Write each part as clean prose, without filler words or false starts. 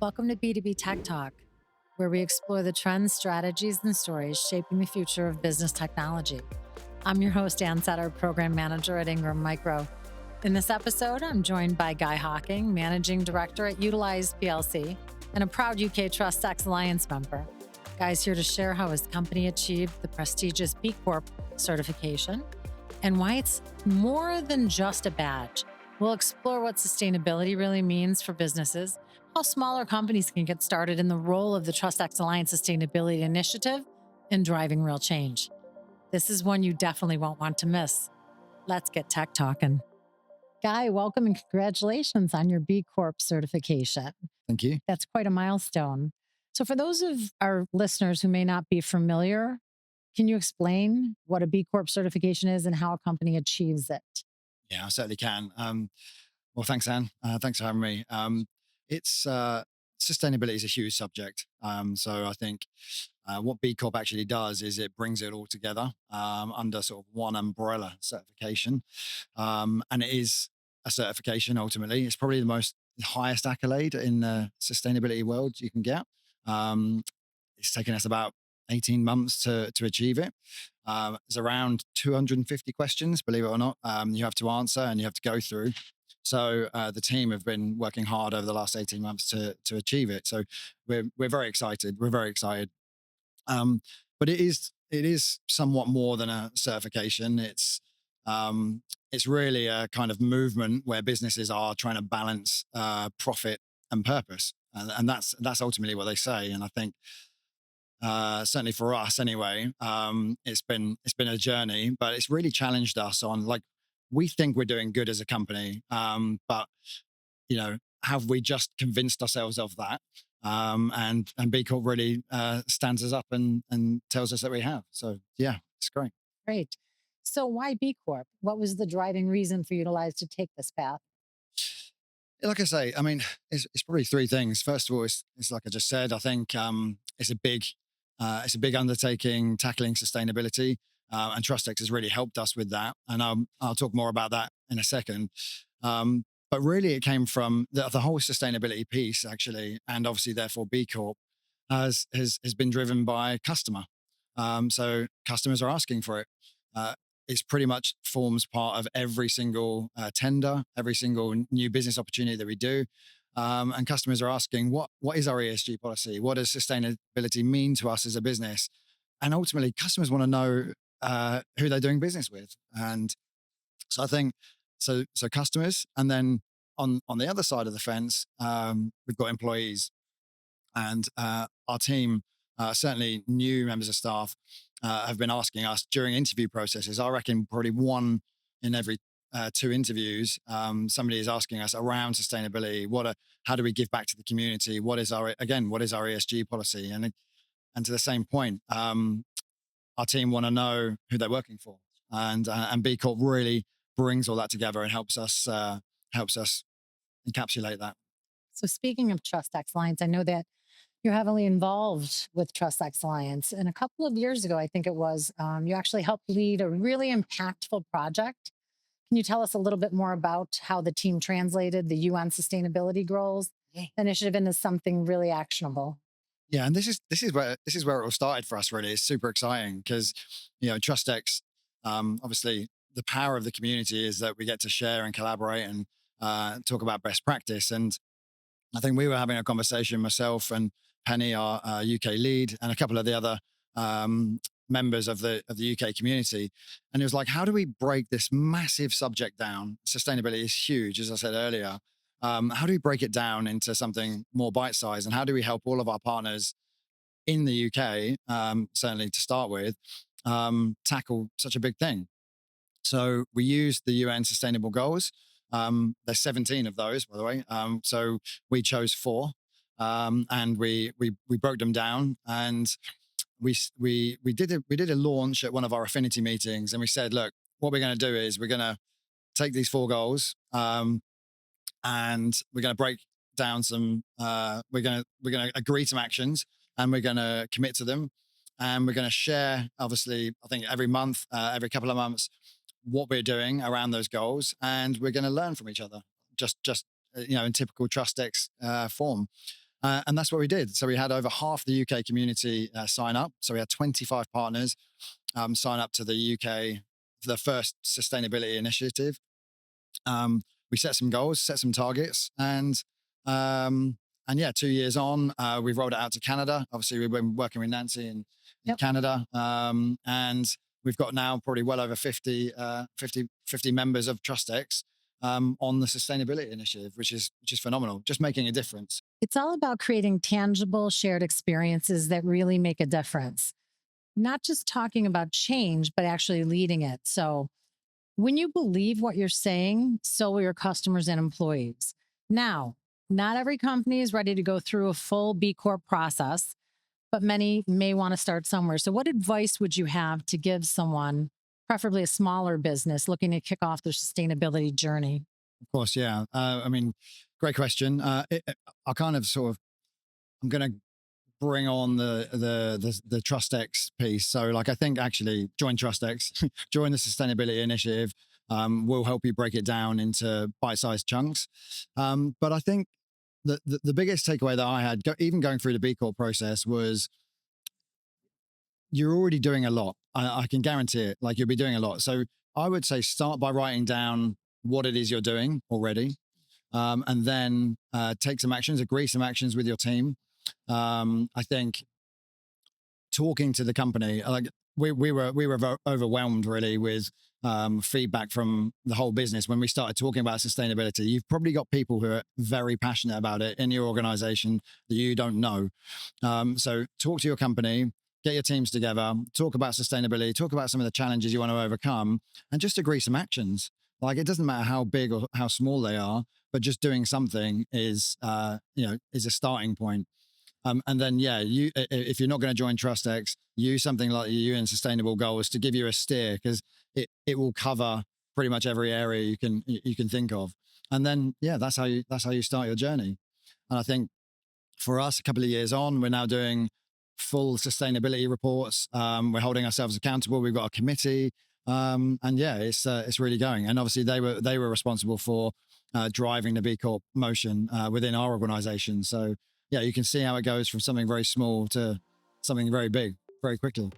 Welcome to B2B Tech Talk, where we explore the trends, strategies, and stories shaping the future of business technology. I'm your host, Ann Setter, Program Manager at Ingram Micro. In this episode, I'm joined by Guy Hocking, Managing Director at Utilize PLC, and a proud UK TrustX Alliance member. Guy's here to share how his company achieved the prestigious B Corp Certification and why it's more than just a badge. We'll explore what sustainability really means for businesses, how smaller companies can get started in the role of the TrustX Alliance Sustainability Initiative in driving real change. This is one you definitely won't want to miss. Let's get tech talking. Guy, welcome and congratulations on your B Corp certification. Thank you. That's quite a milestone. So for those of our listeners who may not be familiar, can you explain what a B Corp certification is and how a company achieves it? Yeah, I certainly can. Well, thanks, Anne. Thanks for having me. It's Sustainability is a huge subject. So I think what B Corp actually does is it brings it all together under sort of one umbrella certification, and it is a certification. Ultimately, it's probably the most highest accolade in the sustainability world you can get. Um, it's taken us about 18 months to achieve it. It's around 250 questions, believe it or not, you have to answer and you have to go through. So the team have been working hard over the last 18 months to achieve it. So we're very excited. We're very excited. But it is somewhat more than a certification. It's really a kind of movement where businesses are trying to balance profit and purpose, and that's ultimately what they say. And I think certainly for us anyway, it's been a journey, but it's really challenged us on, like, we think we're doing good as a company, but have we just convinced ourselves of that? And B Corp really stands us up and tells us that we have. So yeah, it's great. Great. So why B Corp? What was the driving reason for Utilize to take this path? Like I say, I mean, it's probably three things. First of all, it's like I just said. I think it's a big undertaking tackling sustainability, and TrustX has really helped us with that. And I'll talk more about that in a second. But really, it came from the whole sustainability piece, actually, and obviously, therefore, B Corp has been driven by customer. So customers are asking for it. Uh, it's pretty much forms part of every single tender, every single new business opportunity that we do. And customers are asking, what is our ESG policy? What does sustainability mean to us as a business? And ultimately, customers want to know who they're doing business with. And so I think so customers, and then on the other side of the fence, we've got employees. And our team, certainly new members of staff, have been asking us during interview processes. I reckon probably one in every two interviews, somebody is asking us around sustainability. How do we give back to the community? What is our ESG policy? And to the same point, our team want to know who they're working for, and B Corp really brings all that together and helps us encapsulate that. So speaking of TrustX Alliance, I know that you're heavily involved with TrustX Alliance. And a couple of years ago, I think it was, you actually helped lead a really impactful project. Can you tell us a little bit more about how the team translated the UN sustainability goals initiative into something really actionable? Yeah, and this is where it all started for us. Really, it's super exciting because TrustX. Obviously, the power of the community is that we get to share and collaborate and talk about best practice. And I think we were having a conversation, myself and Penny, our UK lead, and a couple of the other members of the UK community, and it was like, how do we break this massive subject down? Sustainability is huge, as I said earlier. How do we break it down into something more bite-sized, and how do we help all of our partners in the UK, certainly to start with, tackle such a big thing? So we used the UN Sustainable Goals. There's 17 of those, by the way. So we chose four, and we broke them down, and we did a launch at one of our affinity meetings, and we said, look, what we're going to do is we're going to take these four goals, and we're going to break down some. We're going to agree some actions, and we're going to commit to them, and we're going to share. Obviously, I think every month, every couple of months, what we're doing around those goals, and we're going to learn from each other. Just in typical TrustX form. And that's what we did. So we had over half the UK community sign up. So we had 25 partners sign up to the UK for the first sustainability initiative. We set some goals, set some targets, and yeah, 2 years on, we've rolled it out to Canada. Obviously, we've been working with Nancy in Canada, and we've got now probably well over 50 members of TrustX on the sustainability initiative, which is phenomenal, just making a difference. It's all about creating tangible shared experiences that really make a difference. Not just talking about change, but actually leading it. So when you believe what you're saying, so will your customers and employees. Now, not every company is ready to go through a full B Corp process, but many may want to start somewhere. So what advice would you have to give someone, preferably a smaller business, looking to kick off their sustainability journey? Of course, yeah. I mean, great question. I kind of sort of, I'm going to bring on the TrustX piece. So like, I think actually join TrustX, join the sustainability initiative, will help you break it down into bite-sized chunks. But I think the biggest takeaway that I had, even going through the B Corp process, was you're already doing a lot. I can guarantee it. Like, you'll be doing a lot. So I would say start by writing down what it is you're doing already, and then take some actions, agree some actions with your team. I think talking to the company, like we were overwhelmed really with feedback from the whole business when we started talking about sustainability. You've probably got people who are very passionate about it in your organization that you don't know. So talk to your company, get your teams together, talk about sustainability, talk about some of the challenges you want to overcome, and just agree some actions. Like, it doesn't matter how big or how small they are, but just doing something is a starting point. And then, yeah, if you're not going to join TrustX, use something like the UN Sustainable Goals to give you a steer, because it will cover pretty much every area you can think of. And then, yeah, that's how you start your journey. And I think for us, a couple of years on, we're now doing full sustainability reports. We're holding ourselves accountable. We've got a committee, and yeah, it's really going. And obviously, they were responsible for driving the B Corp motion within our organization. So yeah, you can see how it goes from something very small to something very big very quickly.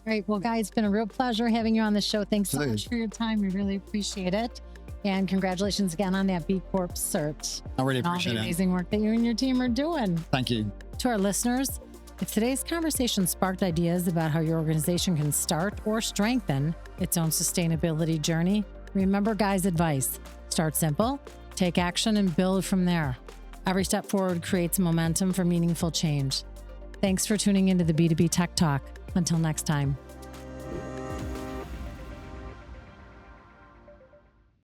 Great. Well, guys, it's been a real pleasure having you on the show. Thanks so Absolutely. much for your time. We really appreciate it. And congratulations again on that B Corp cert. I really And all appreciate the it. amazing work that you and your team are doing. Thank you. To our listeners, if today's conversation sparked ideas about how your organization can start or strengthen its own sustainability journey, remember Guy's advice. Start simple, take action, and build from there. Every step forward creates momentum for meaningful change. Thanks for tuning into the B2B Tech Talk. Until next time.